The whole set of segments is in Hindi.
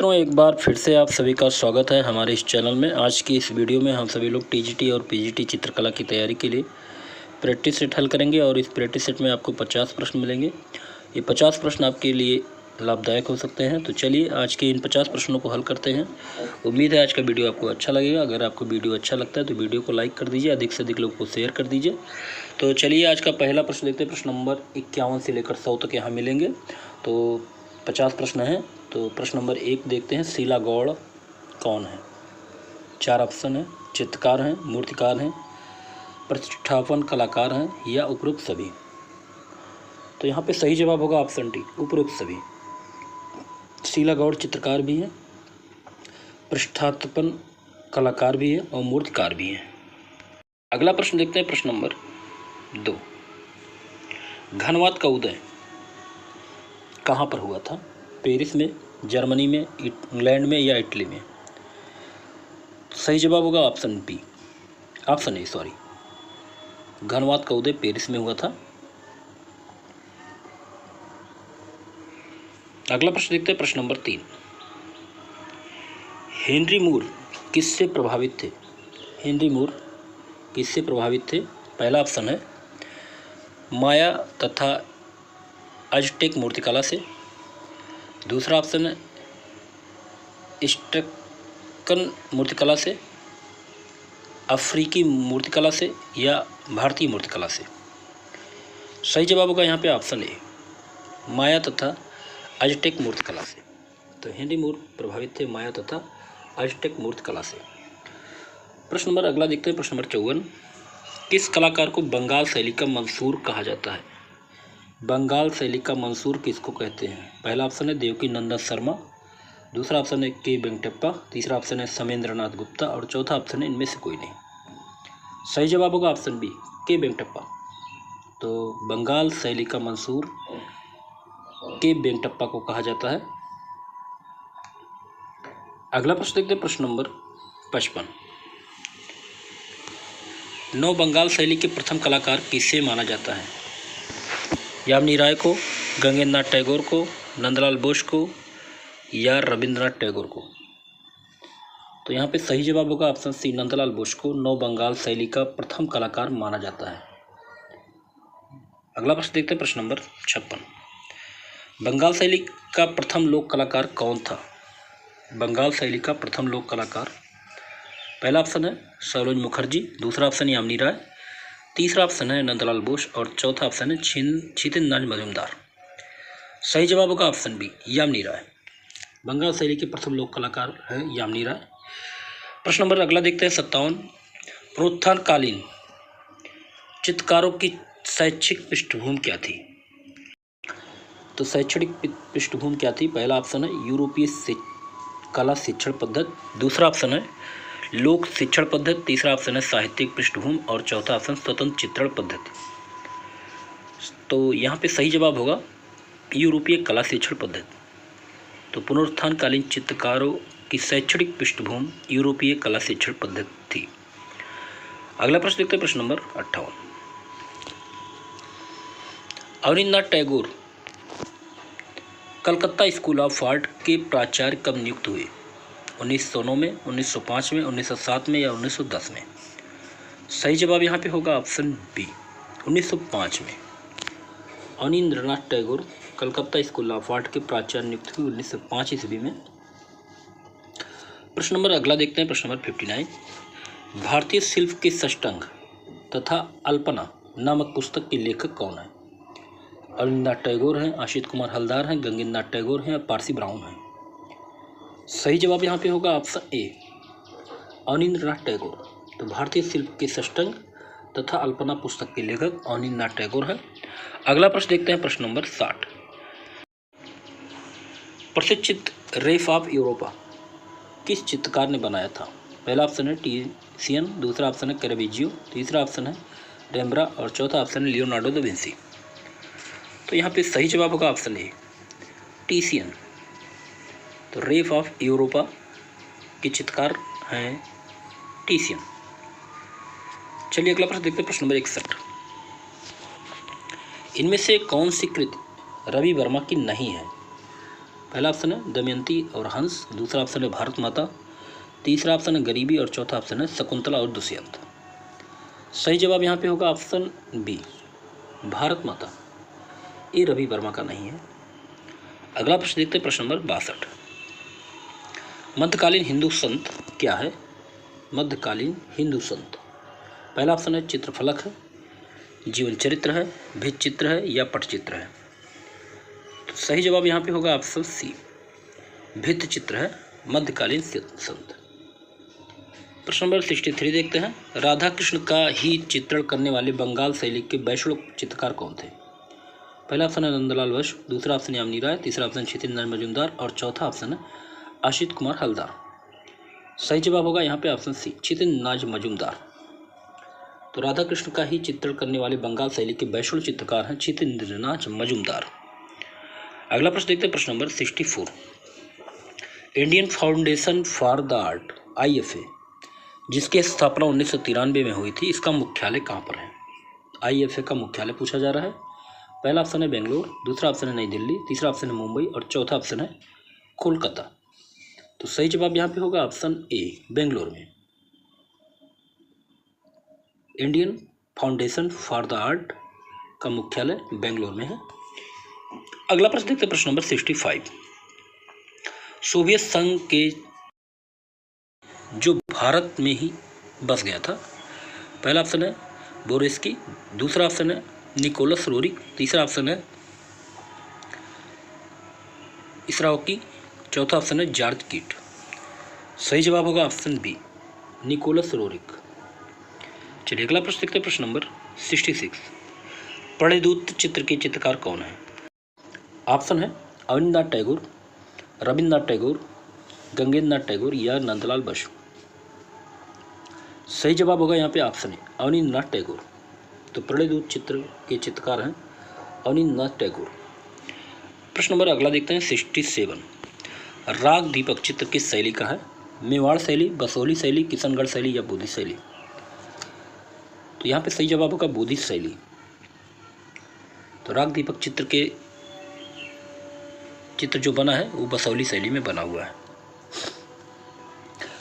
मित्रों, एक बार फिर से आप सभी का स्वागत है हमारे इस चैनल में। आज की इस वीडियो में हम सभी लोग टीजीटी और पीजीटी चित्रकला की तैयारी के लिए प्रैक्टिस सेट हल करेंगे और इस प्रैक्टिस सेट में आपको 50 प्रश्न मिलेंगे। ये 50 प्रश्न आपके लिए लाभदायक हो सकते हैं। तो चलिए आज के इन 50 प्रश्नों को हल करते हैं। उम्मीद है आज का वीडियो आपको अच्छा लगेगा। अगर आपको वीडियो अच्छा लगता है तो वीडियो को लाइक कर दीजिए, अधिक से अधिक लोगों को शेयर कर दीजिए। तो चलिए आज का पहला प्रश्न देखते हैं। प्रश्न नंबर 51 से लेकर 100 तक यहाँ मिलेंगे। तो 50 प्रश्न हैं। तो प्रश्न नंबर 1 देखते हैं। शीला गौड़ कौन है? 4 ऑप्शन है। चित्रकार हैं, मूर्तिकार हैं, प्रतिष्ठापन कलाकार हैं या उपरोक्त सभी। तो यहाँ पे सही जवाब होगा ऑप्शन डी, उपरोक्त सभी। शीला गौड़ चित्रकार भी हैं, प्रतिष्ठापन कलाकार भी है और मूर्तिकार भी हैं। अगला प्रश्न देखते हैं। प्रश्न नंबर 2, घनवात का उदय कहाँ पर हुआ था? पेरिस में, जर्मनी में, इंग्लैंड में या इटली में? सही जवाब होगा option B, option A sorry. घनवात का उदय पेरिस में हुआ था। अगला प्रश्न देखते हैं। प्रश्न नंबर 3, हेनरी मूर किससे प्रभावित थे? हेनरी मूर किससे प्रभावित थे? पहला ऑप्शन है माया तथा अज़टेक मूर्तिकला से। दूसरा ऑप्शन है इस्टकन मूर्तिकला से, अफ्रीकी मूर्तिकला से या भारतीय मूर्तिकला से। सही जवाब होगा यहाँ पे ऑप्शन ए, माया तथा अज़टेक मूर्तिकला से। तो हेनरी मूर प्रभावित थे माया तथा अज़टेक मूर्तिकला से। प्रश्न नंबर अगला देखते हैं। प्रश्न नंबर 54, किस कलाकार को बंगाल शैली का मंसूर कहा जाता है? बंगाल शैली का मंसूर किसको कहते हैं? पहला ऑप्शन है देवकी नंदन शर्मा, दूसरा ऑप्शन है के वेंकटप्पा, तीसरा ऑप्शन है समेंद्रनाथ गुप्ता और चौथा ऑप्शन है इनमें से कोई नहीं। सही जवाब होगा ऑप्शन बी, के वेंकटप्पा। तो बंगाल शैली का मंसूर के वेंकटप्पा को कहा जाता है। अगला प्रश्न देखते हैं। प्रश्न नंबर 55, नव बंगाल शैली के प्रथम कलाकार किसे माना जाता है? यामिनी राय को, गंगेन्द्र नाथ टैगोर को, नंदलाल बोस को या रविंद्रनाथ टैगोर को? तो यहाँ पे सही जवाब होगा ऑप्शन सी, नंदलाल बोस को नव बंगाल शैली का प्रथम कलाकार माना जाता है। अगला प्रश्न देखते हैं। प्रश्न नंबर 56, बंगाल शैली का प्रथम लोक कलाकार कौन था? बंगाल शैली का प्रथम लोक कलाकार, पहला ऑप्शन है सरोज मुखर्जी, दूसरा ऑप्शन है यामिनी राय, तीसरा ऑप्शन है नंदलाल बोस और चौथा ऑप्शन है छितेंद्रनाथ मजूमदार। सही जवाब होगा ऑप्शन बी, यामिनी राय। बंगाल शैली के प्रथम लोक कलाकार है यामिनी राय। प्रश्न नंबर अगला देखते हैं। 57, पुनरुत्थानकालीन चित्रकारों की शैक्षिक पृष्ठभूमि क्या थी? तो शैक्षणिक पृष्ठभूमि क्या थी? पहला ऑप्शन है यूरोपीय कला शिक्षण पद्धति, दूसरा ऑप्शन है लोक शिक्षण पद्धति, तीसरा ऑप्शन है साहित्यिक पृष्ठभूमि और चौथा ऑप्शन स्वतंत्र चित्रण पद्धति। तो यहाँ पे सही जवाब होगा यूरोपीय कला शिक्षण पद्धति। तो पुनरुत्थानकालीन चित्रकारों की शैक्षणिक पृष्ठभूमि यूरोपीय कला शिक्षण पद्धति थी। अगला प्रश्न देखते हैं। प्रश्न number 58, Abanindranath Tagore Calcutta school of art के प्राचार्य कब नियुक्त हुए? 1909 में, 1905 में, 1907 में या 1910 में? सही जवाब यहाँ पे होगा ऑप्शन बी, 1905 में। Abanindranath Tagore Calcutta school of art के प्राचार्य नियुक्त हुए 1905 ईस्वी में। प्रश्न नंबर अगला देखते हैं। प्रश्न नंबर 59, भारतीय शिल्प के षष्टांग तथा अल्पना नामक पुस्तक के लेखक कौन है? अवनींद्रनाथ टैगोर हैं, असित कुमार हलदार हैं, गंगेन्द्र नाथ टैगोर हैं और पारसी ब्राउन हैं? सही जवाब यहाँ पे होगा ऑप्शन ए, अवनींद्रनाथ टैगोर। तो भारतीय शिल्प के षष्टांग तथा अल्पना पुस्तक के लेखक अवनींद्रनाथ टैगोर हैं। अगला प्रश्न देखते हैं। प्रश्न नंबर 60, प्रसिद्ध चित्र रेफ ऑफ यूरोपा किस चित्रकार ने बनाया था? पहला ऑप्शन है टीसियन, दूसरा ऑप्शन है कैरावेजियो, तीसरा ऑप्शन है रेम्ब्रांड और चौथा ऑप्शन है लियोनार्डो दा विंसी। तो यहाँ पे सही जवाब होगा ऑप्शन ए, टीसियन। तो रेफ ऑफ यूरोपा के चित्रकार हैं टीसियन। चलिए अगला प्रश्न देखते हैं। प्रश्न नंबर 61, इनमें से कौन सी कृति रवि वर्मा की नहीं है? पहला ऑप्शन है दमयंती और हंस, दूसरा ऑप्शन है भारत माता, तीसरा ऑप्शन है गरीबी और चौथा ऑप्शन है शकुंतला और दुष्यंत। सही जवाब यहाँ पे होगा ऑप्शन बी, भारत माता। ये रवि वर्मा का नहीं है। अगला प्रश्न देखते हैं, प्रश्न नंबर 62। मध्यकालीन हिंदू संत क्या है? मध्यकालीन हिंदू संत, पहला ऑप्शन है चित्रफलक है, जीवन चरित्र है, भित्ति चित्र है या पटचित्र है। तो सही जवाब यहाँ पे होगा ऑप्शन सी, भित्ति चित्र है मध्यकालीन संत। प्रश्न नंबर 63 देखते हैं, राधा कृष्ण का ही चित्रण करने वाले बंगाल शैली के वैष्णव चित्रकार कौन थे? पहला ऑप्शन है नंदलाल वैश्य, दूसरा ऑप्शन है यामिनी राय, तीसरा ऑप्शन क्षितिज मजूमदार और चौथा ऑप्शन है आशित कुमार हलदार। सही जवाब होगा यहाँ पे ऑप्शन सी, क्षितिज मजूमदार। तो राधा कृष्ण का ही चित्रण करने वाले बंगाल शैली के वैष्णव चित्रकार हैं क्षितिज मजूमदार। अगला प्रश्न देखते हैं, प्रश्न number 64। Indian foundation for the art IFA, जिसकी स्थापना 1993 में हुई थी, इसका मुख्यालय कहाँ पर है? IFA का मुख्यालय पूछा जा रहा है। पहला ऑप्शन है बेंगलोर, दूसरा ऑप्शन है नई दिल्ली, तीसरा ऑप्शन है मुंबई और चौथा ऑप्शन है कोलकाता। तो सही जवाब यहाँ पे होगा ऑप्शन ए, बेंगलोर में। Indian foundation for the art का मुख्यालय बेंगलोर में है। अगला प्रश्न देखते हैं, प्रश्न नंबर 65। सोवियत संघ के जो भारत में ही बस गया था, पहला ऑप्शन है बोरिस्की, दूसरा ऑप्शन है निकोलस रोरिक, तीसरा ऑप्शन है इसराओकी, चौथा ऑप्शन है जॉर्ज कीट। सही जवाब होगा ऑप्शन बी, निकोलस रोरिक। चलिए अगला प्रश्न देखते हैं, प्रश्न नंबर 66। प्रणयदूत चित्र के चित्रकार कौन है? ऑप्शन है अवनींद्रनाथ टैगोर, रविन्द्रनाथ टैगोर, गंगेंद्रनाथ टैगोर या नंदलाल बसु। सही जवाब होगा यहाँ पे ऑप्शन है अवनींद्रनाथ टैगोर। तो प्रणयदूत चित्र के चित्रकार हैं अवनींद्रनाथ टैगोर। प्रश्न नंबर अगला देखते हैं 67। राग दीपक चित्र किस शैली का है? मेवाड़ शैली, बसोली शैली, किशनगढ़ शैली या बुद्धिस्ट शैली। तो यहाँ पे सही जवाब होगा बुद्धिस्ट शैली। तो राग दीपक चित्र जो बना है वो बसौली शैली में बना हुआ है।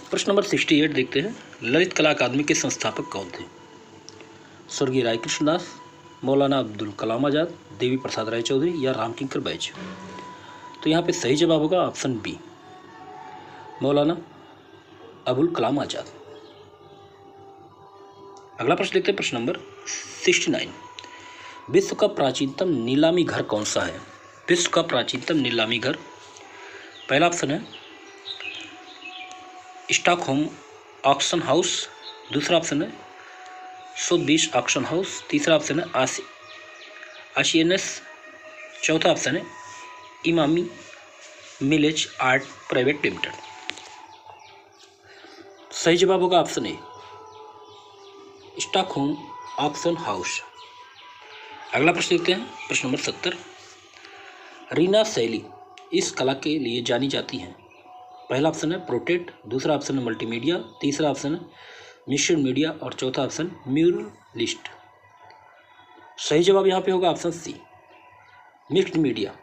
प्रश्न नंबर 68 देखते हैं, ललित कला अकादमी के संस्थापक कौन थे? स्वर्गीय राय कृष्णदास, मौलाना अब्दुल कलाम आज़ाद, देवी प्रसाद राय चौधरी या रामकिंकर बैज। तो यहाँ पे सही जवाब होगा ऑप्शन बी, मौलाना अबुल कलाम आज़ाद। अगला प्रश्न देखते हैं, प्रश्न नंबर 69। विश्व का प्राचीनतम नीलामी घर कौन सा है? विश्व का प्राचीनतम नीलामी घर, पहला ऑप्शन है स्टॉकहोम ऑक्शन हाउस, दूसरा ऑप्शन है सोथबीश ऑक्शन हाउस, तीसरा ऑप्शन है आशियनस, चौथा ऑप्शन है इमामी मिलेज आर्ट प्राइवेट लिमिटेड। सही जवाब होगा option A, Stockholm auction house. अगला प्रश्न देखते हैं, प्रश्न नंबर 70। रीना शैली इस कला के लिए जानी जाती है, पहला ऑप्शन है प्रोटेट, दूसरा ऑप्शन है मल्टीमीडिया, तीसरा ऑप्शन है मिक्स्ड मीडिया और चौथा ऑप्शन म्यूरलिस्ट। सही जवाब यहाँ पे होगा ऑप्शन सी, मिक्स्ड मीडिया।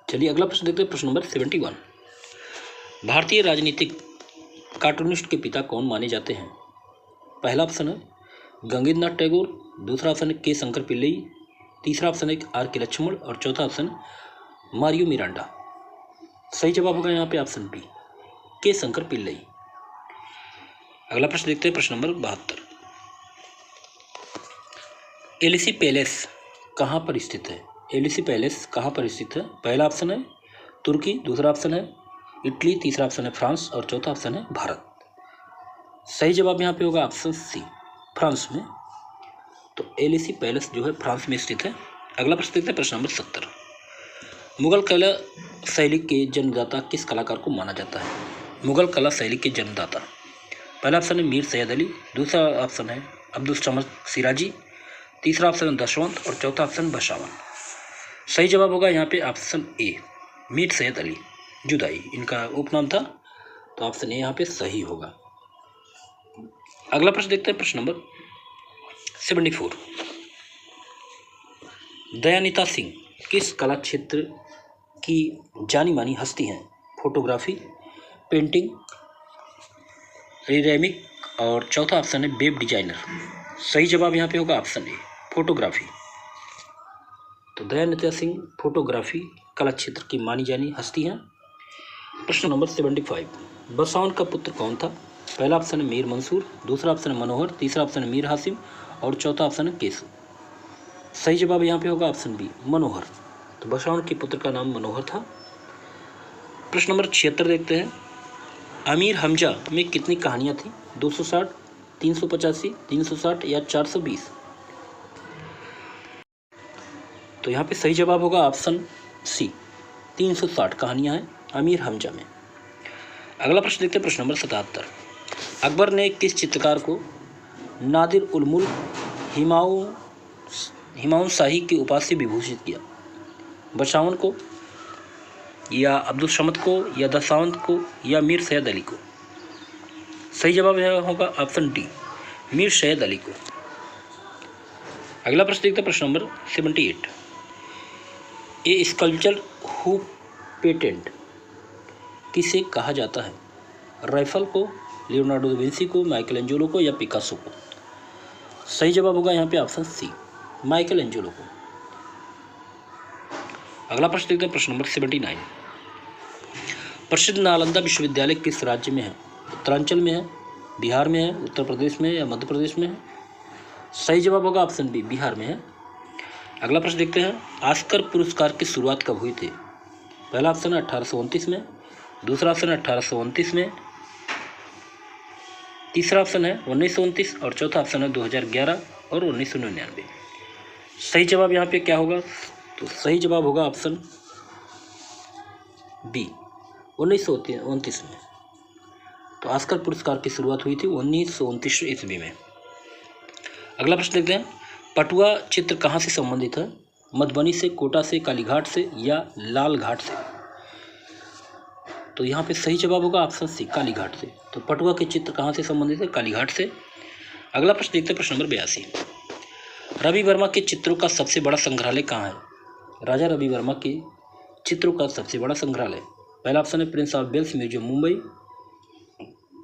चलिए अगला प्रश्न देखते हैं, प्रश्न नंबर 71। भारतीय राजनीतिक कार्टूनिस्ट के पिता कौन माने जाते हैं? पहला ऑप्शन है गंगेंद्रनाथ टैगोर, दूसरा ऑप्शन है के शंकर पिल्लई, तीसरा ऑप्शन है आर के लक्ष्मण और चौथा ऑप्शन मारियो मिरांडा। सही जवाब होगा यहाँ पे ऑप्शन बी, के शंकर पिल्लई। अगला प्रश्न देखते हैं, प्रश्न नंबर 72। एलिसी पैलेस कहाँ पर स्थित है? एलिसी पैलेस कहाँ पर स्थित है? पहला ऑप्शन है तुर्की, दूसरा ऑप्शन है इटली, तीसरा ऑप्शन है फ्रांस और चौथा ऑप्शन है भारत। सही जवाब यहाँ पे होगा ऑप्शन सी, फ्रांस में। तो एलिसी पैलेस जो है फ्रांस में स्थित है। अगला प्रश्न देखते हैं, प्रश्न नंबर 70। मुगल कला शैली के जन्मदाता किस कलाकार को माना जाता है? मुगल कला शैली के जन्मदाता, पहला ऑप्शन है मीर सैयद अली, दूसरा ऑप्शन है अब्दुल समद सिराजी, तीसरा ऑप्शन है दशवंत और चौथा ऑप्शन बशावन। सही जवाब होगा यहाँ पे ऑप्शन ए, मीर सैयद अली जुदाई इनका उपनाम था। तो ऑप्शन ए यहाँ पे सही होगा। अगला प्रश्न देखते हैं, प्रश्न नंबर 74। दयानिता सिंह किस कला क्षेत्र की जानी मानी हस्ती हैं? फोटोग्राफी, पेंटिंग, सिरेमिक और चौथा ऑप्शन है वेब डिजाइनर। सही जवाब यहाँ पे होगा ऑप्शन ए, फोटोग्राफी। तो दयानित्य सिंह फोटोग्राफी कला क्षेत्र की मानी जानी हस्ती हैं। प्रश्न नंबर 75, बसौन का पुत्र कौन था? पहला ऑप्शन है मीर मंसूर, दूसरा ऑप्शन है मनोहर, तीसरा ऑप्शन है मीर हासिम और चौथा ऑप्शन है केसु। सही जवाब यहाँ पे होगा ऑप्शन बी, मनोहर। तो बसौन के पुत्र का नाम मनोहर था। प्रश्न नंबर 76 देखते हैं, अमीर हमजा में कितनी कहानियां थी? 260, 385, 360 या 420? तो यहाँ पे सही जवाब होगा ऑप्शन सी, 360 कहानियां हैं अमीर हमजा में। अगला प्रश्न देखते हैं, प्रश्न नंबर 77, अकबर ने किस चित्रकार को नादिर उल मुल्क हिमायूं शाही की उपाधि से विभूषित किया? बसावन को या अब्दुल समद को या दसावंत को या मीर सैयद अली को? सही जवाब यह होगा ऑप्शन डी, मीर सैयद अली को। अगला प्रश्न देखते हैं, प्रश्न number 78, A sculpture who patent किसे कहा जाता है? राइफल को, लियोनार्डो दा विंसी को, माइकल एंजेलो को या पिकासो को? सही जवाब होगा यहाँ पे ऑप्शन सी, माइकल एंजेलो को। अगला प्रश्न देखते हैं, प्रश्न नंबर 79, प्रसिद्ध नालंदा विश्वविद्यालय किस राज्य में है? उत्तरांचल में है, बिहार में है, उत्तर प्रदेश में है या मध्य प्रदेश में है? सही जवाब होगा ऑप्शन बी, बिहार में है। अगला प्रश्न देखते हैं, ऑस्कर पुरस्कार की शुरुआत कब हुई थी? पहला ऑप्शन है 1829 में, दूसरा ऑप्शन है 1829 में, तीसरा ऑप्शन है 1929 और चौथा ऑप्शन है 2011 और 1999। सही जवाब यहाँ पे क्या होगा? तो सही जवाब होगा ऑप्शन बी, 1929 में। तो ऑस्कर पुरस्कार की शुरुआत हुई थी 1929 ईस्वी में। अगला प्रश्न देखते हैं, पटुआ चित्र कहाँ से संबंधित है? मधुबनी से, कोटा से, कालीघाट से या लाल घाट से? तो यहाँ पे सही जवाब होगा ऑप्शन सी, कालीघाट से। तो पटुआ के चित्र कहाँ से संबंधित है? कालीघाट से। अगला प्रश्न देखते हैं, प्रश्न नंबर 82, रवि वर्मा के चित्रों का सबसे बड़ा संग्रहालय कहाँ है? राजा रवि वर्मा के चित्रों का सबसे बड़ा संग्रहालय, पहला ऑप्शन है prince of Wales museum Mumbai,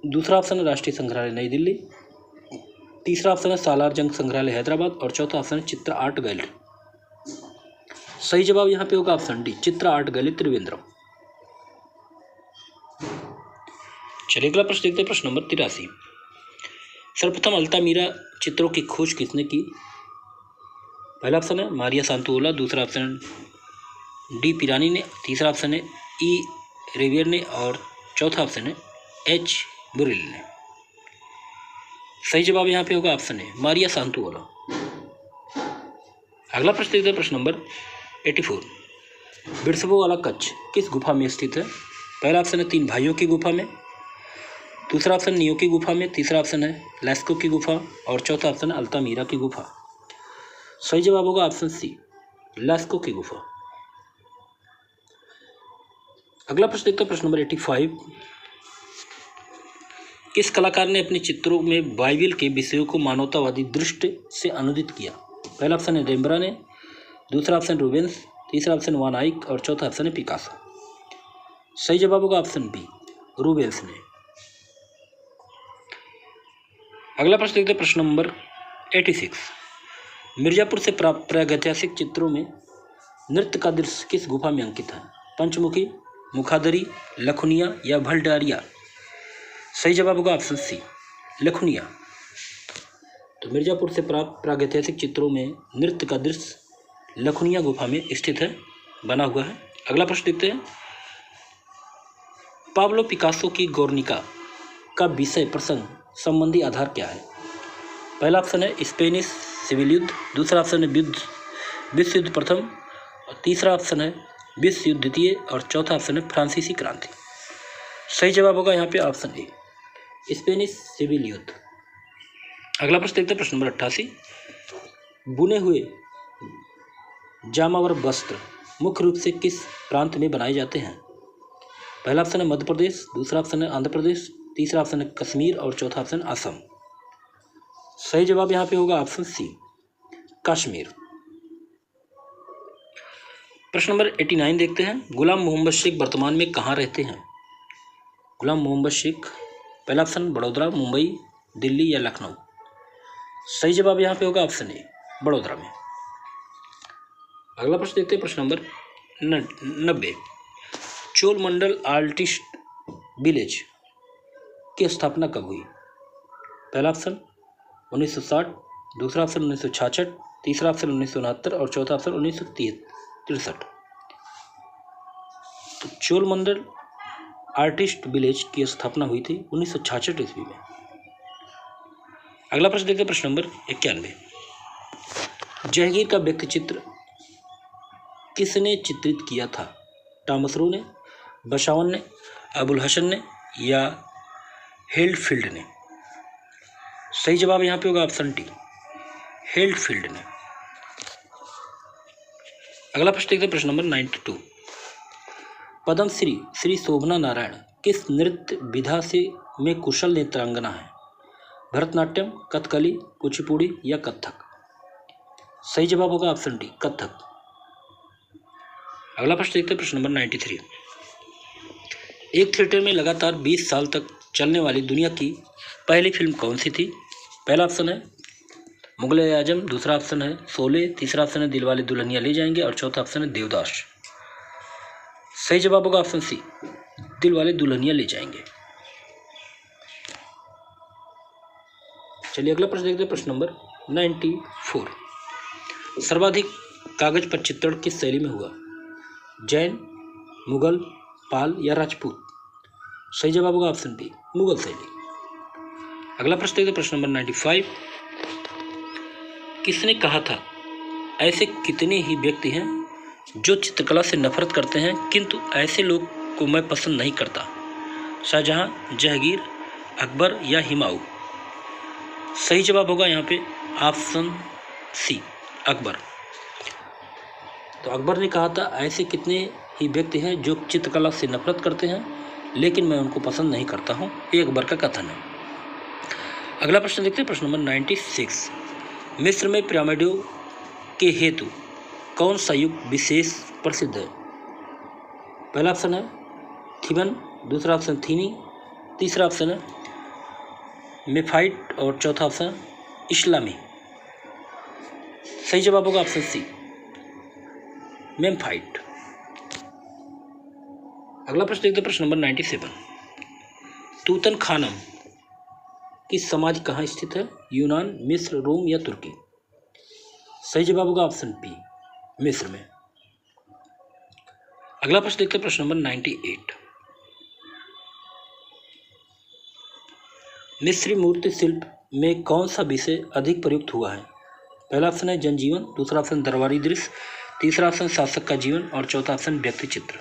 दूसरा ऑप्शन है राष्ट्रीय संग्रहालय नई दिल्ली, तीसरा ऑप्शन है सालार जंग संग्रहालय हैदराबाद और चौथा ऑप्शन है चित्र आर्ट गैलरी। सही जवाब यहाँ पे होगा ऑप्शन डी, चित्र आर्ट गैलरी त्रिवेंद्रम। चलिए अगला प्रश्न देखते हैं, प्रश्न नंबर 83, सर्वप्रथम अल्तामीरा चित्रों की खोज किसने की? पहला ऑप्शन है मारिया सांतोला, दूसरा ऑप्शन डी पिरानी ने, तीसरा ऑप्शन है ई रेवियर ने और चौथा ऑप्शन है एच बुरेल ने। सही जवाब यहाँ पे होगा ऑप्शन है मारिया सांतोला। अगला प्रश्न देखते हैं, प्रश्न नंबर 84, बिरसबो वाला कच्छ किस गुफा में स्थित है? पहला ऑप्शन है तीन भाइयों की गुफा में, दूसरा ऑप्शन नियो की गुफा में, तीसरा ऑप्शन है लेस्को की गुफा और चौथा ऑप्शन है अल्तामीरा की गुफा। सही जवाब होगा ऑप्शन सी, लेस्को की गुफा। अगला प्रश्न देखते हैं, प्रश्न नंबर 85, किस कलाकार ने अपने चित्रों में बाइबिल के विषयों को मानवतावादी दृष्टि से अनुदित किया? पहला ऑप्शन है रेम्ब्रांड ने, दूसरा ऑप्शन रूबेंस, तीसरा ऑप्शन वान आइक और चौथा ऑप्शन है पिकासो। सही जवाब होगा ऑप्शन बी, रूबेंस ने। अगला प्रश्न देखते हैं, प्रश्न नंबर 86, मिर्जापुर से प्राप्त प्रागैतिहासिक चित्रों में नृत्य का दृश्य किस गुफा में अंकित है? पंचमुखी, मुखादरी, लखुनिया या भलडारिया? सही जवाब होगा ऑप्शन सी, लखुनिया। तो मिर्जापुर से प्राप्त प्रागैतिहासिक चित्रों में नृत्य का दृश्य लखुनिया गुफा में स्थित है, बना हुआ है। अगला प्रश्न देखते हैं, पाब्लो पिकासो की गोर्निका का विषय प्रसंग संबंधी आधार क्या है? पहला ऑप्शन है स्पेनिश सिविल युद्ध, दूसरा ऑप्शन है विश्व युद्ध प्रथम और तीसरा ऑप्शन है विश्व युद्ध द्वितीय और चौथा ऑप्शन है फ्रांसीसी क्रांति। सही जवाब होगा यहाँ पे ऑप्शन ए, स्पेनिश सिविल युद्ध। अगला प्रश्न देखते हैं, प्रश्न नंबर 88, बुने हुए जामावर वस्त्र मुख्य रूप से किस प्रांत में बनाए जाते हैं? पहला ऑप्शन है मध्य प्रदेश, दूसरा ऑप्शन है आंध्र प्रदेश, तीसरा ऑप्शन है कश्मीर और चौथा ऑप्शन असम। सही जवाब यहाँ पे होगा ऑप्शन सी, कश्मीर। प्रश्न नंबर 89 देखते हैं। गुलाम मोहम्मद शेख वर्तमान में कहाँ रहते हैं? गुलाम मोहम्मद शेख, पहला ऑप्शन बड़ौदा, मुंबई, दिल्ली या लखनऊ। सही जवाब यहाँ पे होगा ऑप्शन ए, बड़ौदा में। अगला प्रश्न देखते हैं। प्रश्न नंबर 90। चोलमंडल आर्टिस्ट विलेज की स्थापना कब हुई? पहला ऑप्शन 1960, दूसरा ऑप्शन 1966, तीसरा ऑप्शन 1969 और चौथा ऑप्शन 1963। तो चोलमंडल आर्टिस्ट विलेज की स्थापना हुई थी 1966 ईस्वी में। अगला प्रश्न देखते हैं। प्रश्न नंबर 91। जहांगीर का व्यक्ति चित्र किसने चित्रित किया था? टॉमस रो ने, बशावन ने, अबुल हसन ने या हेल्डफील्ड ने। सही जवाब यहाँ पे होगा ऑप्शन डी, हेल्डफील्ड ने। अगला प्रश्न देखते हैं। प्रश्न नंबर 92। पद्मश्री श्री शोभना नारायण किस नृत्य विधा से में कुशल नृत्यांगना है? भरतनाट्यम, कथकली, कुचिपुड़ी या कथक। सही जवाब होगा ऑप्शन डी, कथक। अगला प्रश्न देखते हैं। प्रश्न नंबर 93। एक थिएटर में लगातार 20 साल तक चलने वाली दुनिया की पहली फिल्म कौन सी थी? पहला ऑप्शन है मुगले आजम, दूसरा ऑप्शन है शोले, तीसरा ऑप्शन है दिलवाले दुल्हनिया ले जाएंगे और चौथा ऑप्शन है देवदास। सही जवाब होगा ऑप्शन सी, दिलवाले दुल्हनिया ले जाएंगे। चलिए अगला प्रश्न देखते हैं। प्रश्न नंबर 94। सर्वाधिक कागज पर चित्रण किस शैली में हुआ? जैन, मुगल, पाल या राजपूत। सही जवाब होगा ऑप्शन बी, मुगल शैली। अगला प्रश्न देखते हैं। प्रश्न नंबर 95। किसने कहा था ऐसे कितने ही व्यक्ति हैं जो चित्रकला से नफरत करते हैं किंतु ऐसे लोग को मैं पसंद नहीं करता? शाहजहां, जहांगीर, अकबर या हुमायूं। सही जवाब होगा यहाँ पे ऑप्शन सी, अकबर। तो अकबर ने कहा था ऐसे कितने ही व्यक्ति हैं जो चित्रकला से नफरत करते हैं लेकिन मैं उनको पसंद नहीं करता हूँ, ये अकबर का कथन है। अगला प्रश्न देखते हैं। प्रश्न नंबर 96। मिस्र में पिरामिडों के हेतु कौन सा युग विशेष प्रसिद्ध है? पहला ऑप्शन है थिबन, दूसरा ऑप्शन थीनी, तीसरा ऑप्शन है मेफाइट और चौथा ऑप्शन इस्लामी। सही जवाब होगा ऑप्शन सी, मेम्फाइट। अगला प्रश्न देखते हैं। प्रश्न नंबर 97। तूतनखानम की समाधि कहाँ स्थित है? यूनान, मिस्र, रोम या तुर्की। सही जवाब होगा ऑप्शन बी, मिस्र में। अगला प्रश्न देखते हैं। प्रश्न नंबर 98। मिस्री मूर्ति शिल्प में कौन सा विषय अधिक प्रयुक्त हुआ है? पहला ऑप्शन है जनजीवन, दूसरा ऑप्शन दरबारी दृश्य, तीसरा ऑप्शन शासक का जीवन और चौथा ऑप्शन व्यक्ति चित्र।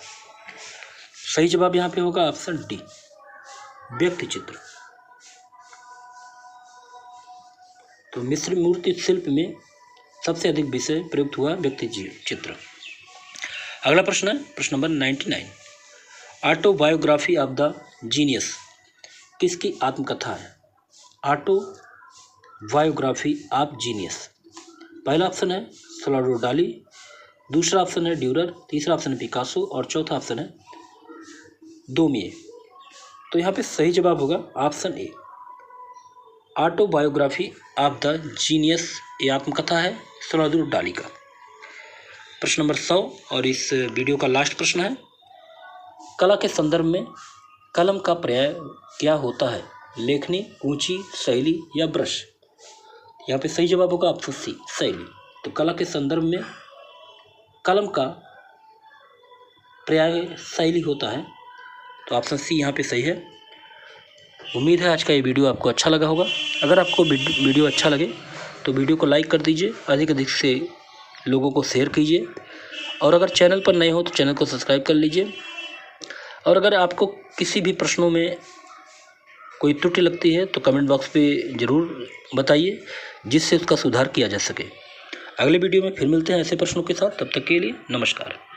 सही जवाब यहाँ पे होगा ऑप्शन डी, व्यक्ति चित्र। तो मिस्री मूर्ति शिल्प में सबसे अधिक विषय प्रयुक्त हुआ व्यक्ति चित्र। अगला प्रश्न है प्रश्न number 99। Autobiography of the genius किसकी आत्मकथा है? Autobiography of genius. पहला ऑप्शन है सल्वाडोर डाली, दूसरा ऑप्शन है ड्यूरर, तीसरा ऑप्शन है पिकासो और चौथा ऑप्शन है दोमिए। तो यहाँ पे सही जवाब होगा option A, autobiography of the genius. ये आत्मकथा है सल्वाडोर डाली का। प्रश्न नंबर 100 और इस वीडियो का लास्ट प्रश्न है। कला के संदर्भ में कलम का पर्याय क्या होता है? लेखनी, ऊंची, शैली या ब्रश। यहाँ पे सही जवाब होगा ऑप्शन सी, शैली। तो कला के संदर्भ में कलम का पर्याय शैली होता है, तो ऑप्शन सी यहाँ पे सही है। उम्मीद है आज का ये वीडियो आपको अच्छा लगा होगा। अगर आपको वीडियो अच्छा लगे तो वीडियो को लाइक कर दीजिए, अधिक से लोगों को शेयर कीजिए और अगर चैनल पर नए हो तो चैनल को सब्सक्राइब कर लीजिए। और अगर आपको किसी भी प्रश्नों में कोई त्रुटि लगती है तो कमेंट बॉक्स पे ज़रूर बताइए जिससे उसका सुधार किया जा सके। अगले वीडियो में फिर मिलते हैं ऐसे प्रश्नों के साथ, तब तक के लिए नमस्कार।